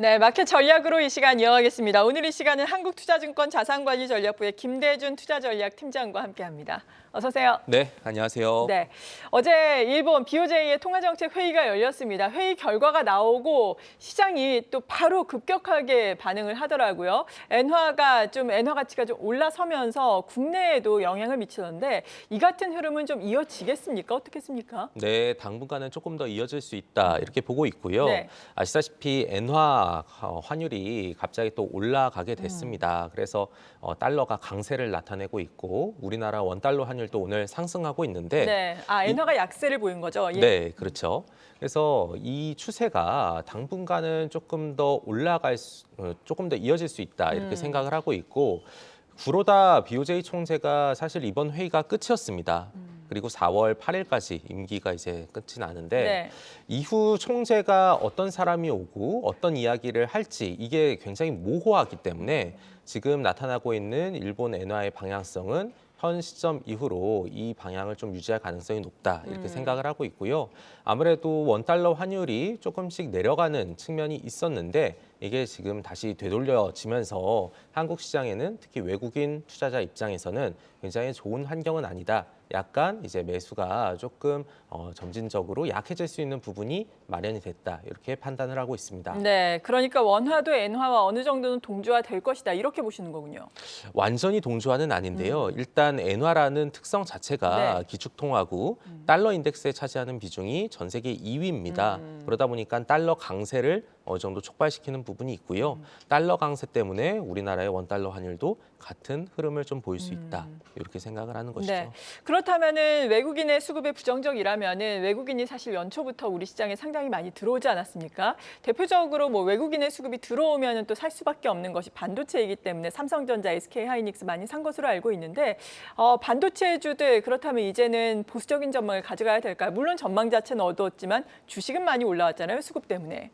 네, 마켓 전략으로 이 시간 이어가겠습니다. 오늘 이 시간은 한국투자증권 자산관리전략부의 김대준 투자전략팀장과 함께합니다. 어서 오세요. 네, 안녕하세요. 네, 어제 일본 BOJ의 통화정책 회의가 열렸습니다. 회의 결과가 나오고 시장이 또 바로 급격하게 반응을 하더라고요. 엔화 가치가 좀 올라서면서 국내에도 영향을 미치던데 이 같은 흐름은 좀 이어지겠습니까? 어떻겠습니까? 네, 당분간은 조금 더 이어질 수 있다 이렇게 보고 있고요. 네. 아시다시피 엔화 환율이 갑자기 또 올라가게 됐습니다. 그래서 달러가 강세를 나타내고 있고 우리나라 원달러 환율도 오늘 상승하고 있는데 네, 엔화가 약세를 보인 거죠? 예. 네, 그렇죠. 그래서 이 추세가 당분간은 조금 더 조금 더 이어질 수 있다 이렇게 생각을 하고 있고 구로다 BOJ 총재가 사실 이번 회의가 끝이었습니다. 그리고 4월 8일까지 임기가 이제 끝이 나는데 네. 이후 총재가 어떤 사람이 오고 어떤 이야기를 할지 이게 굉장히 모호하기 때문에 지금 나타나고 있는 일본 엔화의 방향성은 현 시점 이후로 이 방향을 좀 유지할 가능성이 높다 이렇게 생각을 하고 있고요. 아무래도 원달러 환율이 조금씩 내려가는 측면이 있었는데 이게 지금 다시 되돌려지면서 한국 시장에는 특히 외국인 투자자 입장에서는 굉장히 좋은 환경은 아니다. 약간 이제 매수가 조금 점진적으로 약해질 수 있는 부분이 마련이 됐다. 이렇게 판단을 하고 있습니다. 네, 그러니까 원화도 엔화와 어느 정도는 동조화 될 것이다. 이렇게 보시는 거군요. 완전히 동조화는 아닌데요. 일단 엔화라는 특성 자체가 네. 기축통화고 달러 인덱스에 차지하는 비중이 전 세계 2위입니다. 그러다 보니까 달러 강세를 어느 정도 촉발시키는 부분이 있고요. 달러 강세 때문에 우리나라의 원달러 환율도 같은 흐름을 좀 보일 수 있다. 이렇게 생각을 하는 것이죠. 네. 그렇다면은 외국인의 수급에 부정적이라면은 외국인이 사실 연초부터 우리 시장에 상당히 많이 들어오지 않았습니까? 대표적으로 뭐 외국인의 수급이 들어오면은 또 살 수밖에 없는 것이 반도체이기 때문에 삼성전자, SK하이닉스 많이 산 것으로 알고 있는데 반도체주들 그렇다면 이제는 보수적인 전망을 가져가야 될까요? 물론 전망 자체는 어두웠지만 주식은 많이 올라왔잖아요. 수급 때문에.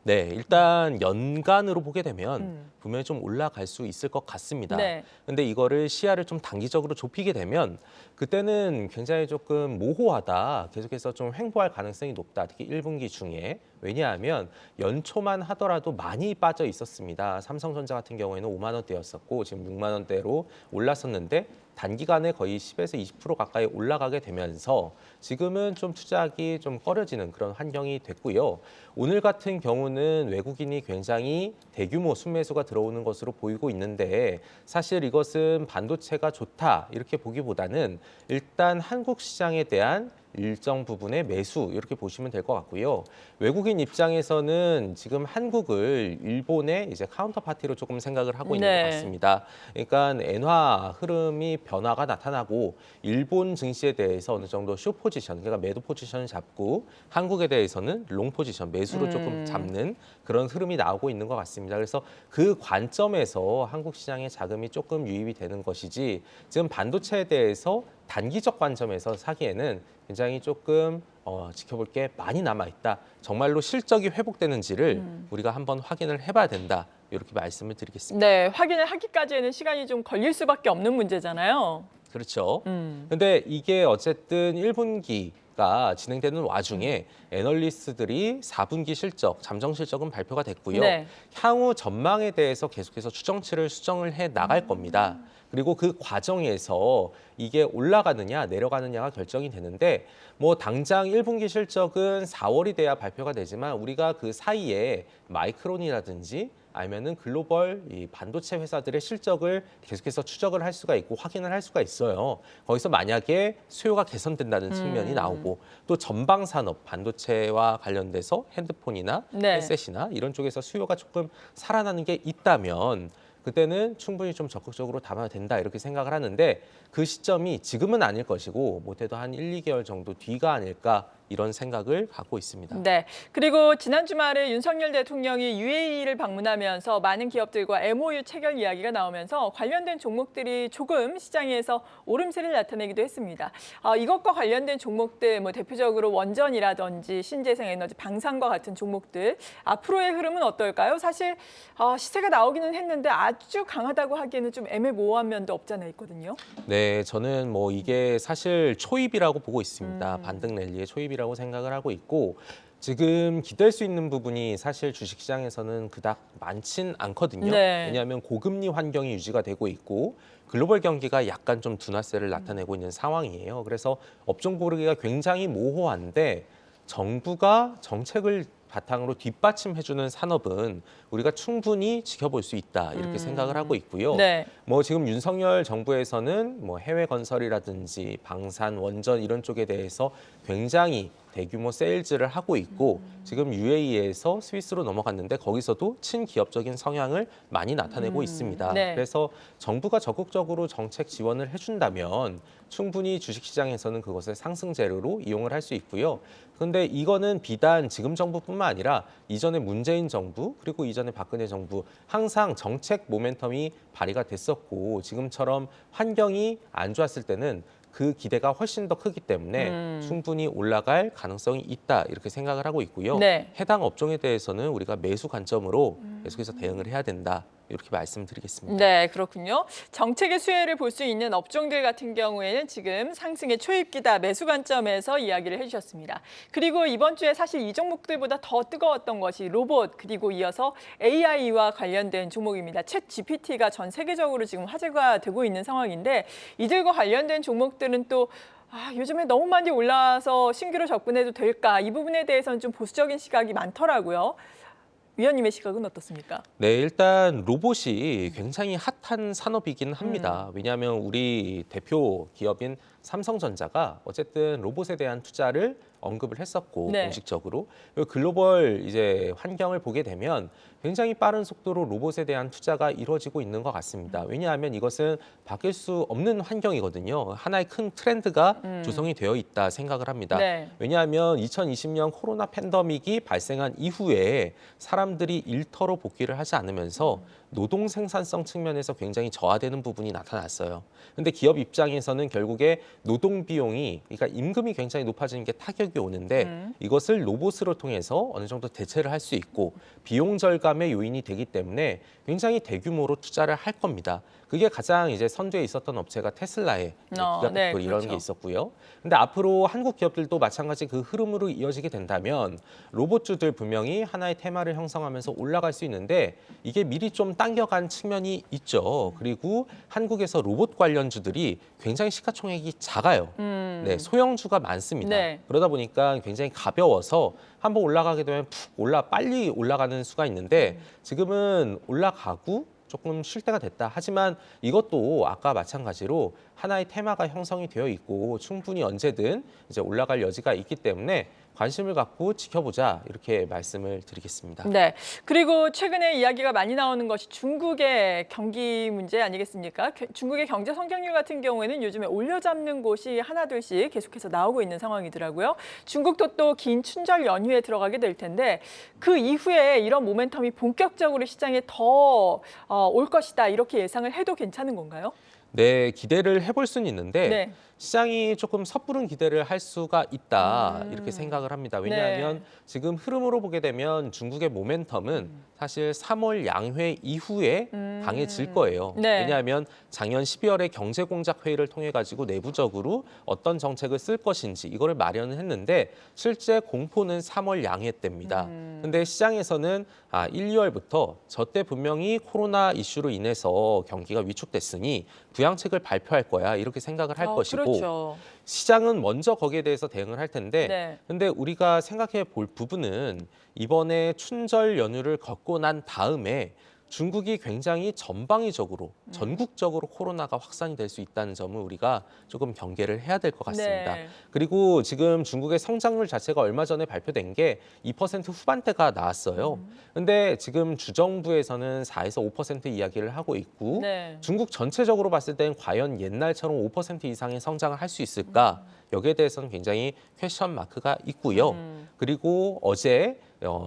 네, 일단 연간으로 보게 되면 분명히 좀 올라갈 수 있을 것 같습니다. 네. 근데 이거를 시야를 좀 단기적으로 좁히게 되면 그때는 굉장히 조금 모호하다. 계속해서 좀 횡보할 가능성이 높다. 특히 1분기 중에. 왜냐하면 연초만 하더라도 많이 빠져 있었습니다. 삼성전자 같은 경우에는 5만 원대였었고 지금 6만 원대로 올랐었는데 단기간에 거의 10에서 20% 가까이 올라가게 되면서 지금은 좀 투자하기 좀 꺼려지는 그런 환경이 됐고요. 오늘 같은 경우는 외국인이 굉장히 대규모 순매수가 들어오는 것으로 보이고 있는데 사실 이것은 반도체가 좋다 이렇게 보기보다는 일단 한국 시장에 대한 일정 부분의 매수 이렇게 보시면 될 것 같고요. 외국인 입장에서는 지금 한국을 일본의 이제 카운터파티로 조금 생각을 하고 있는 것 같습니다. 그러니까 엔화 흐름이 변화가 나타나고 일본 증시에 대해서 어느 정도 숏 포지션, 그러니까 매도 포지션을 잡고 한국에 대해서는 롱 포지션, 매수로 조금 잡는 그런 흐름이 나오고 있는 것 같습니다. 그래서 그 관점에서 한국 시장의 자금이 조금 유입이 되는 것이지 지금 반도체에 대해서 단기적 관점에서 사기에는 굉장히 조금 지켜볼 게 많이 남아있다. 정말로 실적이 회복되는지를 우리가 한번 확인을 해봐야 된다. 이렇게 말씀을 드리겠습니다. 네, 확인을 하기까지는 시간이 좀 걸릴 수밖에 없는 문제잖아요. 그렇죠. 근데 이게 어쨌든 1분기가 진행되는 와중에 애널리스트들이 4분기 실적, 잠정 실적은 발표가 됐고요. 네. 향후 전망에 대해서 계속해서 추정치를 수정을 해 나갈 겁니다. 그리고 그 과정에서 이게 올라가느냐 내려가느냐가 결정이 되는데 뭐 당장 1분기 실적은 4월이 돼야 발표가 되지만 우리가 그 사이에 마이크론이라든지 아니면은 글로벌 이 반도체 회사들의 실적을 계속해서 추적을 할 수가 있고 확인을 할 수가 있어요. 거기서 만약에 수요가 개선된다는 측면이 나오고 또 전방 산업 반도체와 관련돼서 핸드폰이나 네. 헤드셋이나 이런 쪽에서 수요가 조금 살아나는 게 있다면 그때는 충분히 좀 적극적으로 담아야 된다 이렇게 생각을 하는데 그 시점이 지금은 아닐 것이고 못해도 한 1, 2개월 정도 뒤가 아닐까 이런 생각을 갖고 있습니다. 네. 그리고 지난 주말에 윤석열 대통령이 UAE를 방문하면서 많은 기업들과 MOU 체결 이야기가 나오면서 관련된 종목들이 조금 시장에서 오름세를 나타내기도 했습니다. 이것과 관련된 종목들, 뭐 대표적으로 원전이라든지 신재생에너지, 방산과 같은 종목들 앞으로의 흐름은 어떨까요? 사실 시세가 나오기는 했는데 아주 강하다고 하기에는 좀 애매모호한 면도 없지 않아 있거든요. 네, 저는 뭐 이게 사실 초입이라고 보고 있습니다. 반등 랠리의 초입이라고 생각을 하고 있고 지금 기댈 수 있는 부분이 사실 주식시장에서는 그닥 많진 않거든요. 네. 왜냐하면 고금리 환경이 유지가 되고 있고 글로벌 경기가 약간 좀 둔화세를 나타내고 있는 상황이에요. 그래서 업종 고르기가 굉장히 모호한데 정부가 정책을 바탕으로 뒷받침해주는 산업은 우리가 충분히 지켜볼 수 있다 이렇게 생각을 하고 있고요. 네. 뭐 지금 윤석열 정부에서는 뭐 해외 건설이라든지 방산, 원전 이런 쪽에 대해서 굉장히 대규모 세일즈를 하고 있고 지금 UAE에서 스위스로 넘어갔는데 거기서도 친기업적인 성향을 많이 나타내고 있습니다. 네. 그래서 정부가 적극적으로 정책 지원을 해준다면 충분히 주식시장에서는 그것을 상승 재료로 이용을 할 수 있고요. 그런데 이거는 비단 지금 정부뿐만 아니라 이전에 문재인 정부 그리고 이전에 박근혜 정부 항상 정책 모멘텀이 발휘가 됐었고 지금처럼 환경이 안 좋았을 때는 그 기대가 훨씬 더 크기 때문에 충분히 올라갈 가능성이 있다 이렇게 생각을 하고 있고요. 네. 해당 업종에 대해서는 우리가 매수 관점으로 계속해서 대응을 해야 된다 이렇게 말씀드리겠습니다. 네, 그렇군요. 정책의 수혜를 볼 수 있는 업종들 같은 경우에는 지금 상승의 초입기다 매수 관점에서 이야기를 해주셨습니다. 그리고 이번 주에 사실 이 종목들보다 더 뜨거웠던 것이 로봇 그리고 이어서 AI와 관련된 종목입니다. 챗 GPT가 전 세계적으로 지금 화제가 되고 있는 상황인데 이들과 관련된 종목들은 또 요즘에 너무 많이 올라와서 신규로 접근해도 될까? 이 부분에 대해서는 좀 보수적인 시각이 많더라고요. 위원님의 시각은 어떻습니까? 네, 일단 로봇이 굉장히 핫한 산업이긴 합니다. 왜냐하면 우리 대표 기업인 삼성전자가 어쨌든 로봇에 대한 투자를 언급을 했었고 네. 공식적으로 그리고 글로벌 이제 환경을 보게 되면 굉장히 빠른 속도로 로봇에 대한 투자가 이루어지고 있는 것 같습니다. 왜냐하면 이것은 바뀔 수 없는 환경이거든요. 하나의 큰 트렌드가 조성이 되어 있다 생각을 합니다. 네. 왜냐하면 2020년 코로나 팬데믹이 발생한 이후에 사람들이 일터로 복귀를 하지 않으면서 노동 생산성 측면에서 굉장히 저하되는 부분이 나타났어요. 근데 기업 입장에서는 결국에 노동 비용이 그러니까 임금이 굉장히 높아지는 게 타격이 오는데 이것을 로봇으로 통해서 어느 정도 대체를 할 수 있고 비용 절감의 요인이 되기 때문에 굉장히 대규모로 투자를 할 겁니다. 그게 가장 이제 선두에 있었던 업체가 테슬라의 기가택도 네, 이런 그렇죠. 게 있었고요. 근데 앞으로 한국 기업들도 마찬가지 그 흐름으로 이어지게 된다면 로봇주들 분명히 하나의 테마를 형성하면서 올라갈 수 있는데 이게 미리 좀 당겨간 측면이 있죠. 그리고 한국에서 로봇 관련주들이 굉장히 시가총액이 작아요. 네, 소형주가 많습니다. 네. 그러다 보니까 굉장히 가벼워서 한번 올라가게 되면 빨리 올라가는 수가 있는데 지금은 올라가고 조금 쉴 때가 됐다. 하지만 이것도 아까 마찬가지로 하나의 테마가 형성이 되어 있고 충분히 언제든 이제 올라갈 여지가 있기 때문에 관심을 갖고 지켜보자 이렇게 말씀을 드리겠습니다. 네. 그리고 최근에 이야기가 많이 나오는 것이 중국의 경기 문제 아니겠습니까? 중국의 경제 성장률 같은 경우에는 요즘에 올려잡는 곳이 하나둘씩 계속해서 나오고 있는 상황이더라고요. 중국도 또 긴 춘절 연휴에 들어가게 될 텐데 그 이후에 이런 모멘텀이 본격적으로 시장에 더 올 것이다 이렇게 예상을 해도 괜찮은 건가요? 네, 기대를 해볼 수는 있는데 네. 시장이 조금 섣부른 기대를 할 수가 있다 이렇게 생각을 합니다. 왜냐하면 네. 지금 흐름으로 보게 되면 중국의 모멘텀은 사실 3월 양회 이후에 강해질 거예요. 네. 왜냐하면 작년 12월에 경제공작회의를 통해 가지고 내부적으로 어떤 정책을 쓸 것인지 이거를 마련을 했는데 실제 공포는 3월 양회 때입니다. 근데 시장에서는 1, 2월부터 저때 분명히 코로나 이슈로 인해서 경기가 위축됐으니 부양책을 발표할 거야 이렇게 생각을 할 것이고 그렇죠. 시장은 먼저 거기에 대해서 대응을 할 텐데 네. 근데 우리가 생각해 볼 부분은 이번에 춘절 연휴를 겪고 난 다음에 중국이 굉장히 전방위적으로 전국적으로 코로나가 확산이 될 수 있다는 점을 우리가 조금 경계를 해야 될 것 같습니다. 네. 그리고 지금 중국의 성장률 자체가 얼마 전에 발표된 게 2% 후반대가 나왔어요. 근데 지금 주정부에서는 4에서 5% 이야기를 하고 있고 네. 중국 전체적으로 봤을 땐 과연 옛날처럼 5% 이상의 성장을 할 수 있을까? 여기에 대해서는 굉장히 퀘션 마크가 있고요. 그리고 어제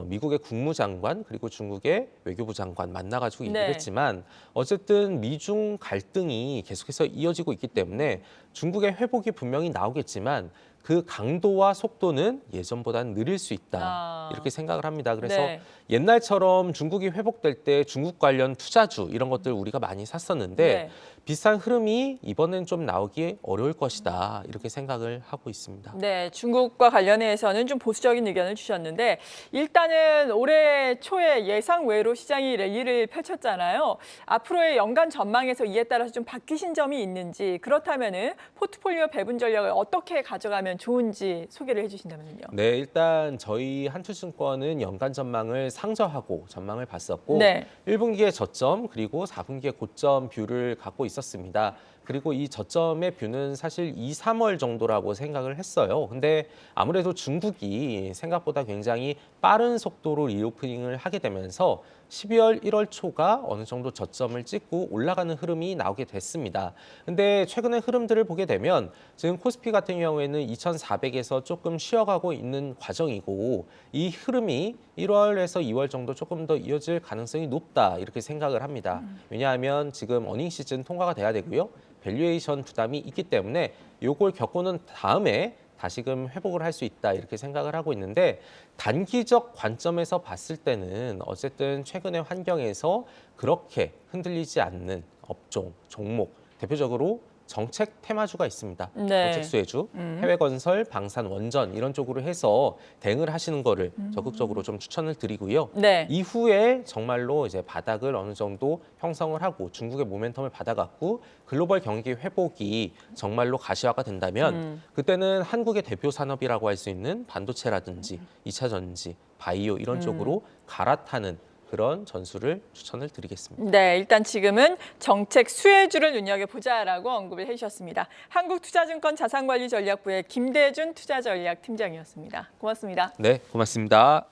미국의 국무장관 그리고 중국의 외교부 장관 만나가지고 얘기를 네. 했지만 어쨌든 미중 갈등이 계속해서 이어지고 있기 때문에 중국의 회복이 분명히 나오겠지만 그 강도와 속도는 예전보다는 느릴 수 있다. 이렇게 생각을 합니다. 그래서 네. 옛날처럼 중국이 회복될 때 중국 관련 투자주 이런 것들 우리가 많이 샀었는데 네. 비슷한 흐름이 이번엔 좀 나오기 어려울 것이다. 이렇게 생각을 하고 있습니다. 네, 중국과 관련해서는 좀 보수적인 의견을 주셨는데 일단은 올해 초에 예상 외로 시장이 랠리를 펼쳤잖아요. 앞으로의 연간 전망에서 이에 따라서 좀 바뀌신 점이 있는지 그렇다면은 포트폴리오 배분 전략을 어떻게 가져가면 좋은지 소개를 해주신다면요. 네, 일단 저희 한투증권은 연간 전망을 상저하고 전망을 봤었고 네. 1분기의 저점 그리고 4분기의 고점 뷰를 갖고 있었습니다. 그리고 이 저점의 뷰는 사실 2, 3월 정도라고 생각을 했어요. 근데 아무래도 중국이 생각보다 굉장히 빠른 속도로 리오프닝을 하게 되면서 12월, 1월 초가 어느 정도 저점을 찍고 올라가는 흐름이 나오게 됐습니다. 근데 최근의 흐름들을 보게 되면 지금 코스피 같은 경우에는 2,400에서 조금 쉬어가고 있는 과정이고 이 흐름이 1월에서 2월 정도 조금 더 이어질 가능성이 높다 이렇게 생각을 합니다. 왜냐하면 지금 어닝 시즌 통과가 돼야 되고요. 밸류에이션 부담이 있기 때문에 요걸 겪고는 다음에 다시금 회복을 할 수 있다 이렇게 생각을 하고 있는데 단기적 관점에서 봤을 때는 어쨌든 최근의 환경에서 그렇게 흔들리지 않는 업종, 종목 대표적으로 정책 테마주가 있습니다. 네. 정책 수혜주, 해외 건설, 방산, 원전 이런 쪽으로 해서 대응을 하시는 거를 적극적으로 좀 추천을 드리고요. 네. 이후에 정말로 이제 바닥을 어느 정도 형성을 하고 중국의 모멘텀을 받아갖고 글로벌 경기 회복이 정말로 가시화가 된다면 그때는 한국의 대표 산업이라고 할 수 있는 반도체라든지 2차 전지, 바이오 이런 쪽으로 갈아타는 그런 전술을 추천을 드리겠습니다. 네, 일단 지금은 정책 수혜주를 눈여겨보자라고 언급을 해주셨습니다. 한국투자증권 자산관리전략부의 김대준 투자전략팀장이었습니다. 고맙습니다. 네, 고맙습니다.